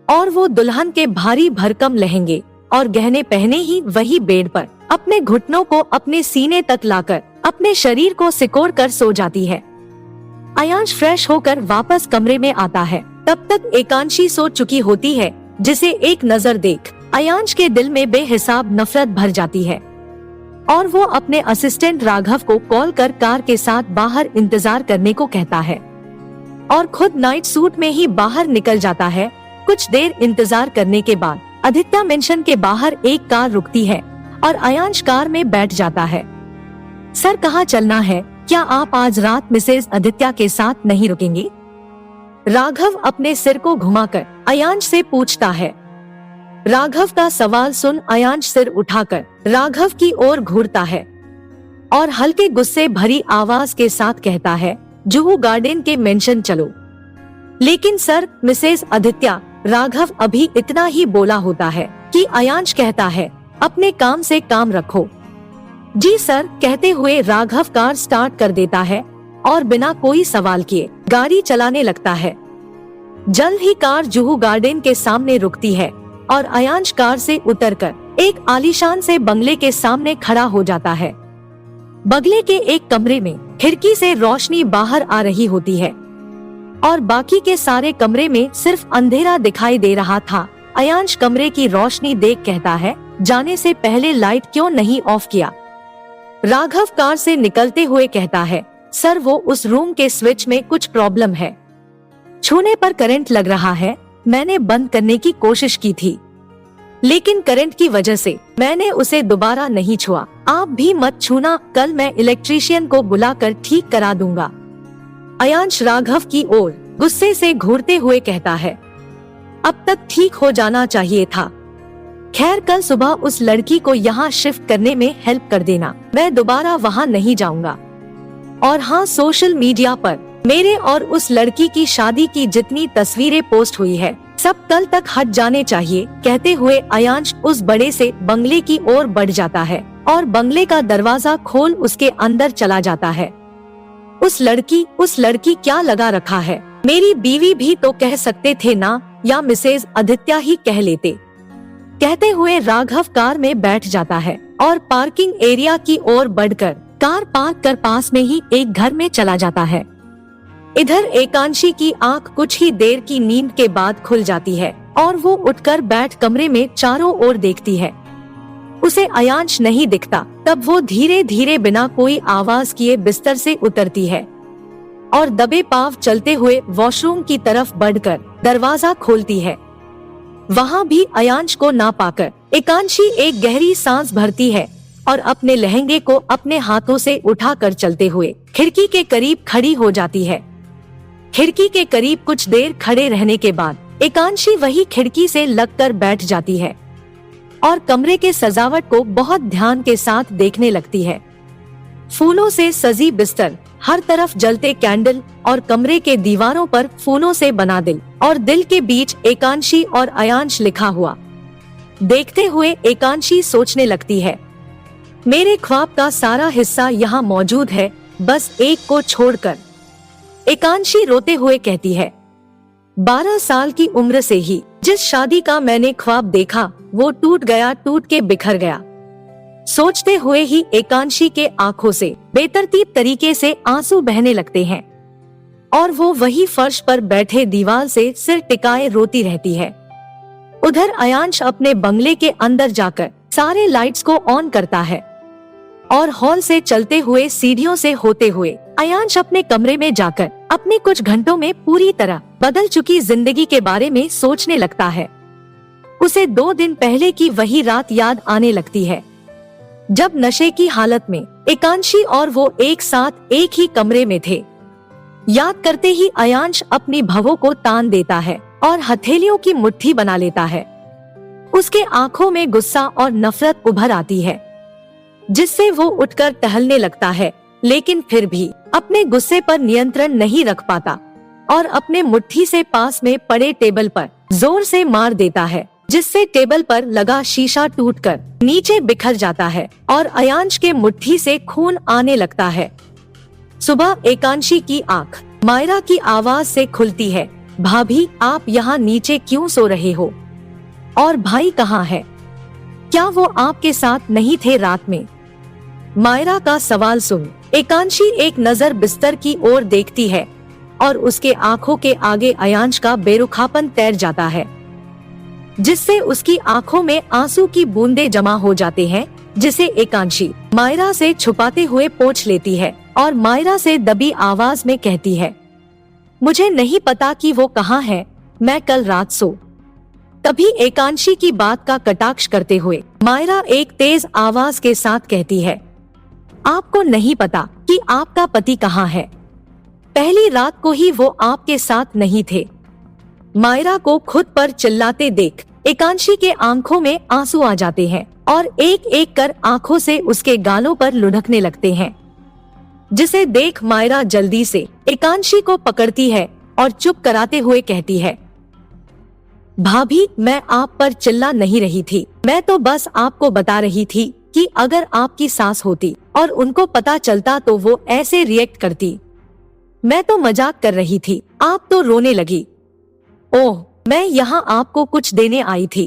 और वो दुल्हन के भारी भरकम लहंगे और गहने पहने ही वही बेड पर अपने घुटनों को अपने सीने तक लाकर अपने शरीर को सिकोड़ कर सो जाती है। अयांश फ्रेश होकर वापस कमरे में आता है। तब तक एकांशी सो चुकी होती है, जिसे एक नजर देख अयांश के दिल में बेहिसाब नफरत भर जाती है और वो अपने असिस्टेंट राघव को कॉल कर कार के साथ बाहर इंतजार करने को कहता है और खुद नाइट सूट में ही बाहर निकल जाता है। कुछ देर इंतजार करने के बाद आदित्य मेंशन के बाहर एक कार रुकती है और अयांश कार में बैठ जाता है। सर, कहाँ चलना है? क्या आप आज रात मिसेज आदित्य के साथ नहीं रुकेंगे? राघव अपने सिर को घुमाकर अयांश से पूछता है। राघव का सवाल सुन अयांश सिर उठाकर राघव की ओर घूरता है और हल्के गुस्से भरी आवाज के साथ कहता है, जुहू गार्डन के मेंशन चलो। लेकिन सर, मिसेज आदित्य। राघव अभी इतना ही बोला होता है कि अयांश कहता है, अपने काम से काम रखो। जी सर, कहते हुए राघव कार स्टार्ट कर देता है और बिना कोई सवाल किए गाड़ी चलाने लगता है। जल्द ही कार जुहू गार्डन के सामने रुकती है और अयांश कार से उतरकर एक आलीशान से बंगले के सामने खड़ा हो जाता है। बंगले के एक कमरे में खिड़की से रोशनी बाहर आ रही होती है और बाकी के सारे कमरे में सिर्फ अंधेरा दिखाई दे रहा था। अयांश कमरे की रोशनी देख कहता है, जाने से पहले लाइट क्यों नहीं ऑफ किया? राघव कार से निकलते हुए कहता है, सर, वो उस रूम के स्विच में कुछ प्रॉब्लम है। छूने पर करंट लग रहा है। मैंने बंद करने की कोशिश की थी, लेकिन करंट की वजह से मैंने उसे दोबारा नहीं छुआ। आप भी मत छूना, कल मैं इलेक्ट्रीशियन को बुलाकर ठीक करा दूंगा। अयांश राघव की ओर गुस्से से घूरते हुए कहता है, अब तक ठीक हो जाना चाहिए था। खैर, कल सुबह उस लड़की को यहाँ शिफ्ट करने में हेल्प कर देना। मैं दोबारा वहाँ नहीं जाऊंगा। और हाँ, सोशल मीडिया पर मेरे और उस लड़की की शादी की जितनी तस्वीरें पोस्ट हुई है, सब कल तक हट जाने चाहिए। कहते हुए अयांश उस बड़े से बंगले की ओर बढ़ जाता है और बंगले का दरवाजा खोल उसके अंदर चला जाता है। उस लड़की क्या लगा रखा है? मेरी बीवी भी तो कह सकते थे ना, या मिसेज आदित्य ही कह लेते। कहते हुए राघव कार में बैठ जाता है और पार्किंग एरिया की ओर बढ़कर कार पार्क कर पास में ही एक घर में चला जाता है। इधर एकांशी की आंख कुछ ही देर की नींद के बाद खुल जाती है और वो उठकर बैठ कमरे में चारों ओर देखती है। उसे अयांश नहीं दिखता। तब वो धीरे धीरे बिना कोई आवाज किए बिस्तर से उतरती है और दबे पांव चलते हुए वॉशरूम की तरफ बढ़कर दरवाजा खोलती है। वहाँ भी अयांश को ना पाकर एकांशी एक गहरी सांस भरती है और अपने लहंगे को अपने हाथों से उठाकर चलते हुए खिड़की के करीब खड़ी हो जाती है। खिड़की के करीब कुछ देर खड़े रहने के बाद एकांशी वही खिड़की से लगकर बैठ जाती है और कमरे के सजावट को बहुत ध्यान के साथ देखने लगती है। फूलों से सजी बिस्तर, हर तरफ जलते कैंडल और कमरे के दीवारों पर फूलों से बना दिल और दिल के बीच एकांशी और अयांश लिखा हुआ। देखते हुए एकांशी सोचने लगती है, मेरे ख्वाब का सारा हिस्सा यहाँ मौजूद है, बस एक को छोड़कर। एकांशी रोते हुए कहती है, 12 साल की उम्र से ही जिस शादी का मैंने ख्वाब देखा वो टूट गया, टूट के बिखर गया। सोचते हुए ही एकांशी के आंखों से बेतरतीब तरीके से आंसू बहने लगते हैं और वो वही फर्श पर बैठे दीवार से सिर टिकाए रोती रहती है। उधर अयांश अपने बंगले के अंदर जाकर सारे लाइट्स को ऑन करता है और हॉल से चलते हुए सीढ़ियों से होते हुए अयांश अपने कमरे में जाकर अपने कुछ घंटों में पूरी तरह बदल चुकी जिंदगी के बारे में सोचने लगता है। उसे 2 दिन पहले की वही रात याद आने लगती है जब नशे की हालत में एकांशी और वो एक साथ एक ही कमरे में थे। याद करते ही अयांश अपनी भवों को तान देता है और हथेलियों की मुट्ठी बना लेता है। उसके आंखों में गुस्सा और नफरत उभर आती है, जिससे वो उठकर टहलने लगता है, लेकिन फिर भी अपने गुस्से पर नियंत्रण नहीं रख पाता और अपने मुट्ठी से पास में पड़े टेबल पर जोर से मार देता है, जिससे टेबल पर लगा शीशा टूटकर नीचे बिखर जाता है और अयांश के मुट्ठी से खून आने लगता है। सुबह एकांशी की आंख मायरा की आवाज से खुलती है, भाभी, आप यहाँ नीचे क्यों सो रहे हो? और भाई कहाँ है? क्या वो आपके साथ नहीं थे रात में? मायरा का सवाल सुन एकांशी एक नजर बिस्तर की ओर देखती है और उसके आंखों के आगे अयांश का बेरुखापन तैर जाता है, जिससे उसकी आंखों में आंसू की बूंदें जमा हो जाते हैं, जिसे एकांशी मायरा से छुपाते हुए पोंछ लेती है और मायरा से दबी आवाज में कहती है, मुझे नहीं पता कि वो कहाँ है, मैं कल रात सो। तभी एकांशी की बात का कटाक्ष करते हुए मायरा एक तेज आवाज के साथ कहती है, आपको नहीं पता कि आपका पति कहाँ है? पहली रात को ही वो आपके साथ नहीं थे। मायरा को खुद पर चिल्लाते देख एकांशी के आंखों में आंसू आ जाते हैं और एक एक कर आंखों से उसके गालों पर लुढ़कने लगते हैं, जिसे देख मायरा जल्दी से एकांशी को पकड़ती है और चुप कराते हुए कहती है, भाभी, मैं आप पर चिल्ला नहीं रही थी, मैं तो बस आपको बता रही थी कि अगर आपकी सास होती और उनको पता चलता तो वो ऐसे रिएक्ट करती। मैं तो मजाक कर रही थी, आप तो रोने लगी। ओह, मैं यहाँ आपको कुछ देने आई थी।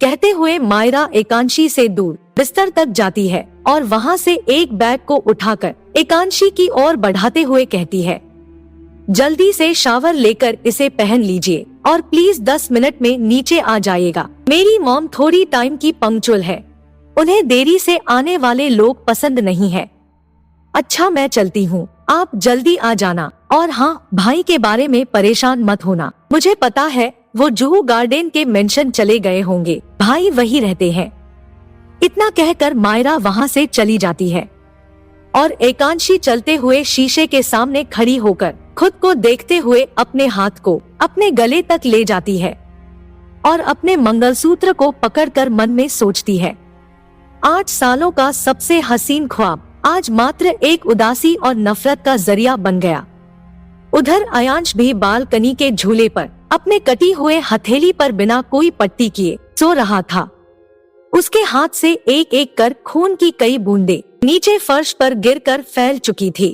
कहते हुए मायरा एकांशी से दूर बिस्तर तक जाती है और वहाँ से एक बैग को उठाकर एकांशी की ओर बढ़ाते हुए कहती है, जल्दी से शावर लेकर इसे पहन लीजिए और प्लीज 10 मिनट में नीचे आ जाइएगा। मेरी मॉम थोड़ी टाइम की पंक्चुअल है, उन्हें देरी से आने वाले लोग पसंद नहीं है। अच्छा, मैं चलती हूँ, आप जल्दी आ जाना। और हाँ, भाई के बारे में परेशान मत होना, मुझे पता है वो जुहू गार्डन के मेंशन चले गए होंगे, भाई वही रहते हैं। इतना कहकर मायरा वहाँ से चली जाती है और एकांशी चलते हुए शीशे के सामने खड़ी होकर खुद को देखते हुए अपने हाथ को अपने गले तक ले जाती है और अपने मंगलसूत्र को पकड़कर मन में सोचती है, 8 सालों का सबसे हसीन ख्वाब आज मात्र एक उदासी और नफरत का जरिया बन गया। उधर अयांश भी बालकनी के झूले पर अपने कटी हुए हथेली पर बिना कोई पट्टी किए सो रहा था। उसके हाथ से एक एक कर खून की कई बूंदें नीचे फर्श पर गिरकर फैल चुकी थी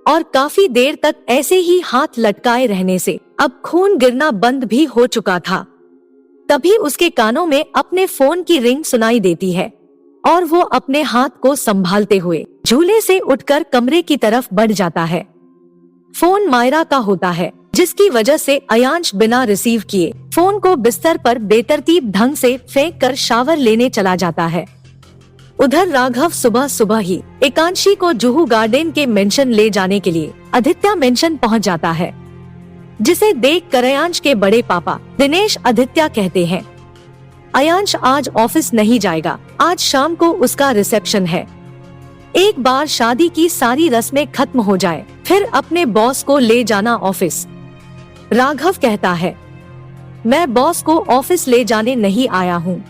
और काफी देर तक ऐसे ही हाथ लटकाए रहने से अब खून गिरना बंद भी हो चुका था। तभी उसके कानों में अपने फोन की रिंग सुनाई देती है और वो अपने हाथ को संभालते हुए झूले से उठकर कमरे की तरफ बढ़ जाता है। फोन मायरा का होता है, जिसकी वजह से अयांश बिना रिसीव किए फोन को बिस्तर पर बेतरतीब ढंग से फेंक कर शावर लेने चला जाता है। उधर राघव सुबह सुबह ही एकांशी को जुहू गार्डन के मेंशन ले जाने के लिए आदित्य मेंशन पहुंच जाता है, जिसे देख कर अयांश के बड़े पापा दिनेश आदित्य कहते हैं, अयांश आज ऑफिस नहीं जाएगा, आज शाम को उसका रिसेप्शन है। एक बार शादी की सारी रस्में खत्म हो जाए फिर अपने बॉस को ले जाना ऑफिस। राघव कहता है, मैं बॉस को ऑफिस ले जाने नहीं आया हूँ,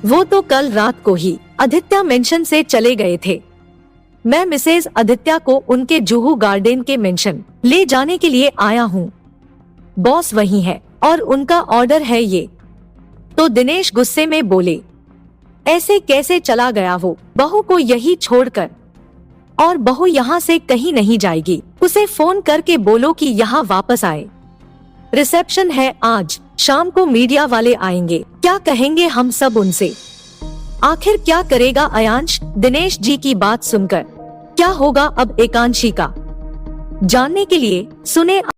वो तो कल रात को ही आदित्य मेंशन से चले गए थे। मैं मिसेज आदित्य को उनके जुहू गार्डन के मेंशन ले जाने के लिए आया हूँ। बॉस वही है और उनका ऑर्डर है ये। तो दिनेश गुस्से में बोले, ऐसे कैसे चला गया वो बहू को यही छोड़कर? और बहू यहाँ से कहीं नहीं जाएगी, उसे फोन करके बोलो कि यहाँ वापस आए। रिसेप्शन है आज, शाम को मीडिया वाले आएंगे, क्या कहेंगे हम सब उनसे? आखिर क्या करेगा अयांश दिनेश जी की बात सुनकर? क्या होगा अब एकांशी का? जानने के लिए सुने